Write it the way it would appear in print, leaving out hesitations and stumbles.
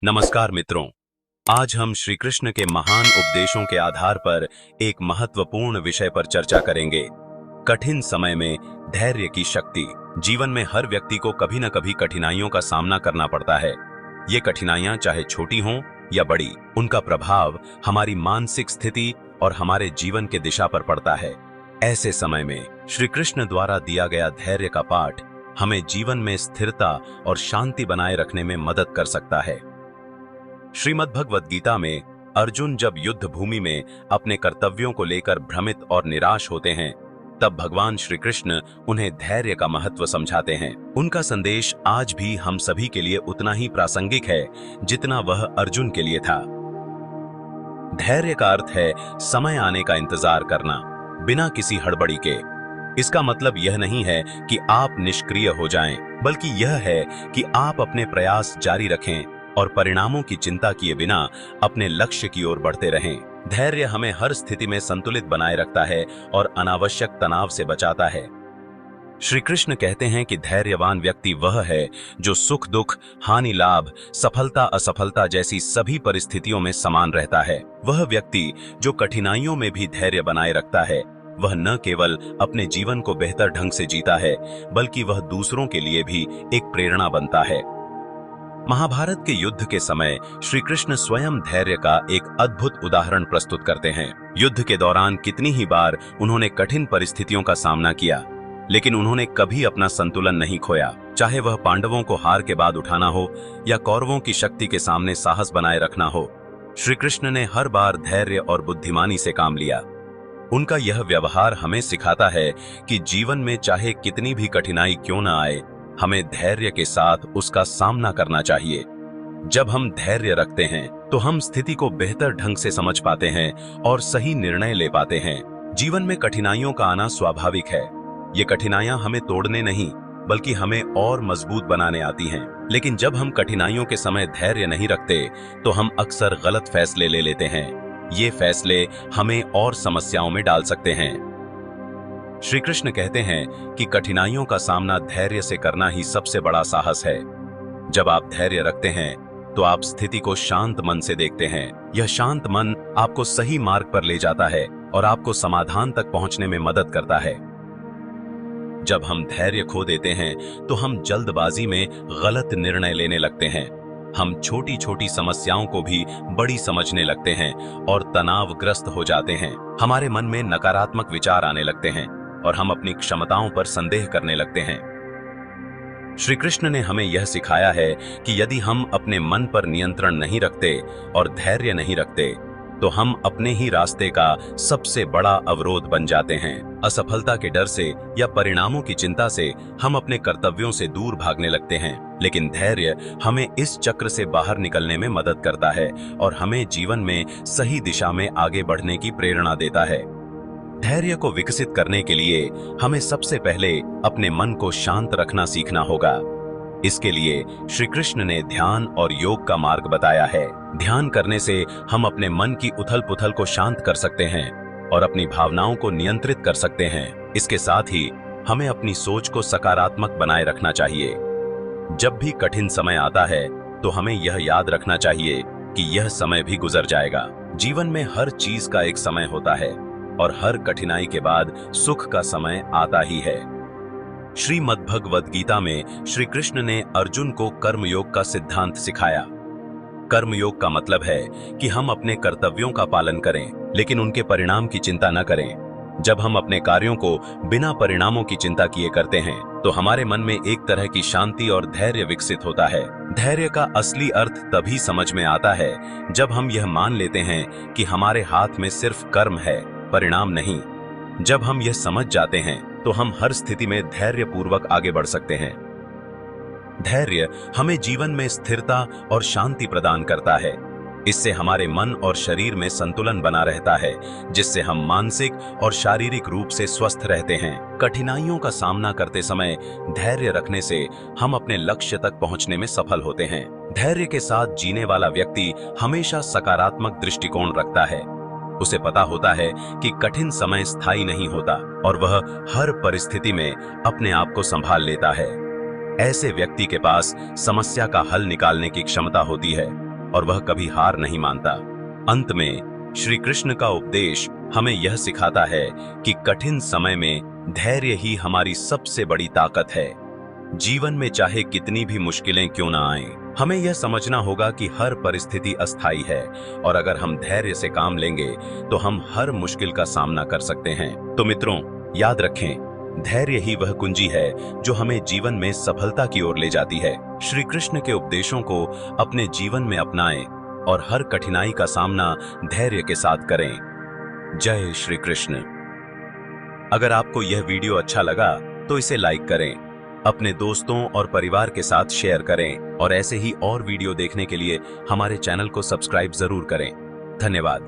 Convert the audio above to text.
नमस्कार मित्रों। आज हम श्री कृष्ण के महान उपदेशों के आधार पर एक महत्वपूर्ण विषय पर चर्चा करेंगे। कठिन समय में धैर्य की शक्ति। जीवन में हर व्यक्ति को कभी न कभी कठिनाइयों का सामना करना पड़ता है। ये कठिनाइयां चाहे छोटी हों या बड़ी, उनका प्रभाव हमारी मानसिक स्थिति और हमारे जीवन के दिशा पर पड़ता है। ऐसे समय में श्री कृष्ण द्वारा दिया गया धैर्य का पाठ हमें जीवन में स्थिरता और शांति बनाए रखने में मदद कर सकता है। श्रीमद् भगवद गीता में अर्जुन जब युद्ध भूमि में अपने कर्तव्यों को लेकर भ्रमित और निराश होते हैं, तब भगवान श्री कृष्ण उन्हें धैर्य का महत्व समझाते हैं। उनका संदेश आज भी हम सभी के लिए उतना ही प्रासंगिक है जितना वह अर्जुन के लिए था। धैर्य का अर्थ है समय आने का इंतजार करना, बिना किसी हड़बड़ी के। इसका मतलब यह नहीं है कि आप निष्क्रिय हो जाएं, बल्कि यह है कि आप अपने प्रयास जारी रखें और परिणामों की चिंता किए बिना अपने लक्ष्य की ओर बढ़ते रहें। धैर्य हमें हर स्थिति में संतुलित बनाए रखता है और अनावश्यक तनाव से बचाता है। श्री कृष्ण कहते हैं कि धैर्यवान व्यक्ति वह है जो सुख दुख, हानि लाभ, सफलता असफलता जैसी सभी परिस्थितियों में समान रहता है। वह व्यक्ति जो कठिनाइयों में भी धैर्य बनाए रखता है, वह न केवल अपने जीवन को बेहतर ढंग से जीता है, बल्कि वह दूसरों के लिए भी एक प्रेरणा बनता है। महाभारत के युद्ध के समय श्री कृष्ण स्वयं धैर्य का एक अद्भुत उदाहरण प्रस्तुत करते हैं। युद्ध के दौरान कितनी ही बार उन्होंने कठिन परिस्थितियों का सामना किया, लेकिन उन्होंने कभी अपना संतुलन नहीं खोया। चाहे वह पांडवों को हार के बाद उठाना हो या कौरवों की शक्ति के सामने साहस बनाए रखना हो, श्री कृष्ण ने हर बार धैर्य और बुद्धिमानी से काम लिया। उनका यह व्यवहार हमें सिखाता है कि जीवन में चाहे कितनी भी कठिनाई क्यों न आए, हमें धैर्य के साथ उसका सामना करना चाहिए। जब हम धैर्य रखते हैं तो हम स्थिति को बेहतर ढंग से समझ पाते हैं और सही निर्णय ले पाते हैं। जीवन में कठिनाइयों का आना स्वाभाविक है। ये कठिनाइयां हमें तोड़ने नहीं, बल्कि हमें और मजबूत बनाने आती हैं। लेकिन जब हम कठिनाइयों के समय धैर्य नहीं रखते तो हम अक्सर गलत फैसले ले लेते हैं। ये फैसले हमें और समस्याओं में डाल सकते हैं। श्री कृष्ण कहते हैं कि कठिनाइयों का सामना धैर्य से करना ही सबसे बड़ा साहस है। जब आप धैर्य रखते हैं तो आप स्थिति को शांत मन से देखते हैं। यह शांत मन आपको सही मार्ग पर ले जाता है और आपको समाधान तक पहुंचने में मदद करता है। जब हम धैर्य खो देते हैं तो हम जल्दबाजी में गलत निर्णय लेने लगते हैं। हम छोटी छोटी समस्याओं को भी बड़ी समझने लगते हैं और तनावग्रस्त हो जाते हैं। हमारे मन में नकारात्मक विचार आने लगते हैं और हम अपनी क्षमताओं पर संदेह करने लगते हैं। श्री कृष्ण ने हमें यह सिखाया है कि यदि हम अपने मन पर नियंत्रण नहीं रखते और धैर्य नहीं रखते, तो हम अपने ही रास्ते का सबसे बड़ा अवरोध बन जाते हैं। असफलता के डर से या परिणामों की चिंता से हम अपने कर्तव्यों से दूर भागने लगते हैं। लेकिन धैर्य हमें इस चक्र से बाहर निकलने में मदद करता है और हमें जीवन में सही दिशा में आगे बढ़ने की प्रेरणा देता है। धैर्य को विकसित करने के लिए हमें सबसे पहले अपने मन को शांत रखना सीखना होगा। इसके लिए श्री कृष्ण ने ध्यान और योग का मार्ग बताया है। ध्यान करने से हम अपने मन की उथल पुथल को शांत कर सकते हैं और अपनी भावनाओं को नियंत्रित कर सकते हैं। इसके साथ ही हमें अपनी सोच को सकारात्मक बनाए रखना चाहिए। जब भी कठिन समय आता है तो हमें यह याद रखना चाहिए कि यह समय भी गुजर जाएगा। जीवन में हर चीज का एक समय होता है और हर कठिनाई के बाद सुख का समय आता ही है। श्रीमद् भगवद गीता में श्री कृष्ण ने अर्जुन को कर्मयोग का सिद्धांत सिखाया। कर्मयोग का मतलब है कि हम अपने कर्तव्यों का पालन करें, लेकिन उनके परिणाम की चिंता न करें। जब हम अपने कार्यों को बिना परिणामों की चिंता किए करते हैं तो हमारे मन में एक तरह की शांति और धैर्य विकसित होता है। धैर्य का असली अर्थ तभी समझ में आता है जब हम यह मान लेते हैं कि हमारे हाथ में सिर्फ कर्म है, परिणाम नहीं। जब हम यह समझ जाते हैं तो हम हर स्थिति में धैर्य पूर्वक आगे बढ़ सकते हैं। धैर्य हमें जीवन में स्थिरता और शांति प्रदान करता है। इससे हमारे मन और शरीर में संतुलन बना रहता है, जिससे हम मानसिक और शारीरिक रूप से स्वस्थ रहते हैं। कठिनाइयों का सामना करते समय धैर्य रखने से हम अपने लक्ष्य तक पहुंचने में सफल होते हैं। धैर्य के साथ जीने वाला व्यक्ति हमेशा सकारात्मक दृष्टिकोण रखता है। उसे पता होता है कि कठिन समय स्थायी नहीं होता और वह हर परिस्थिति में अपने आप को संभाल लेता है। ऐसे व्यक्ति के पास समस्या का हल निकालने की क्षमता होती है और वह कभी हार नहीं मानता। अंत में श्री कृष्ण का उपदेश हमें यह सिखाता है कि कठिन समय में धैर्य ही हमारी सबसे बड़ी ताकत है। जीवन में चाहे कितनी भी मुश्किलें क्यों ना आएं, हमें यह समझना होगा कि हर परिस्थिति अस्थायी है और अगर हम धैर्य से काम लेंगे तो हम हर मुश्किल का सामना कर सकते हैं। तो मित्रों, याद रखें, धैर्य ही वह कुंजी है जो हमें जीवन में सफलता की ओर ले जाती है। श्री कृष्ण के उपदेशों को अपने जीवन में अपनाएं और हर कठिनाई का सामना धैर्य के साथ करें। जय श्री कृष्ण। अगर आपको यह वीडियो अच्छा लगा तो इसे लाइक करें, अपने दोस्तों और परिवार के साथ शेयर करें और ऐसे ही और वीडियो देखने के लिए हमारे चैनल को सब्सक्राइब जरूर करें। धन्यवाद।